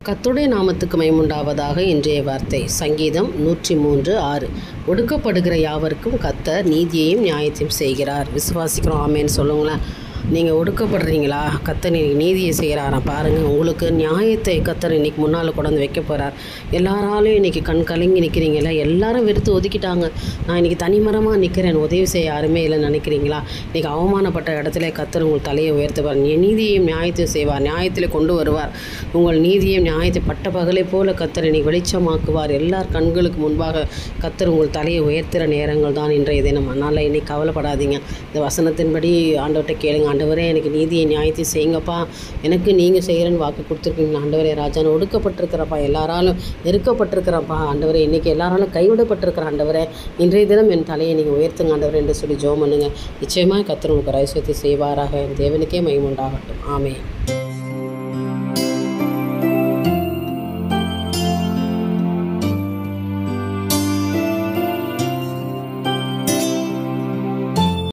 கர்த்தருடைய நாமத்துக்கு மகிமையுண்டாவதாக. இன்றைய வார்த்தை சங்கீதம் 103:6. ஒடுக்கப்படுகிற யாவருக்கும் கர்த்தர் நீதியையும் நியாயத்தையும் செய்கிறார். விசுவாசிக்கிறோம், ஆமேன்னு சொல்லுங்களேன். நீங்கள் ஒடுக்கப்படுறீங்களா? கர்த்தர் இன்னைக்கு நீதியை செய்கிறாராம். பாருங்கள், உங்களுக்கு நியாயத்தை கர்த்தர் இன்றைக்கி முன்னால் கொண்டு வைக்க போகிறார். எல்லாராலையும் இன்றைக்கி கண் கலங்கி நிற்கிறீங்களா? எல்லாரும் வெறுத்து ஒதுக்கிட்டாங்க. நான் இன்றைக்கி தனிமரமாக நிற்கிறேன், உதவி செய்ய யாருமே இல்லைன்னு நினைக்கிறீங்களா? இன்றைக்கி அவமானப்பட்ட இடத்துல கர்த்தர் உங்கள் தலையை உயர்த்துவார். நீதியையும் நியாயத்தையும் செய்வார். நியாயத்தில் கொண்டு வருவார். உங்கள் நீதியையும் நியாயத்தை பட்ட பகலை போல கர்த்தர் இன்றைக்கி வெளிச்சமாக்குவார். எல்லார் கண்களுக்கு முன்பாக கர்த்தர் உங்கள் தலையை உயர்த்துகிற நேரங்கள் தான் இன்றைய தினம். அதனால் இன்றைக்கி கவலைப்படாதீங்க. இந்த வசனத்தின்படி ஆண்டவர்கிட்ட கேளுங்க. ஆண்டவரே, எனக்கு நீதியை நியாயத்தை செய்யுங்கப்பா, எனக்கு நீங்கள் செய்கிறேன்னு வாக்கு கொடுத்துருக்கீங்களா? ஆண்டவரே ராஜா, நான் ஒடுக்கப்பட்டிருக்கிறப்பா, எல்லாராலும் நெருக்கப்பட்டிருக்கிறப்பா ஆண்டவரே, இன்றைக்கி எல்லாராலும் கைவிடப்பட்டிருக்கிற ஆண்டவரே, இன்றைய தினம் என் தலையை நீங்கள் உயர்த்துங்க ஆண்டவரே என்று சொல்லி ஜெபம் பண்ணுங்க. நிச்சயமாக கர்த்தர் உங்களுக்கு ஐஸ்வர்யத்தை செய்வாராக. என் தேவனுக்கே மகிமை உண்டாகட்டும். ஆமென்.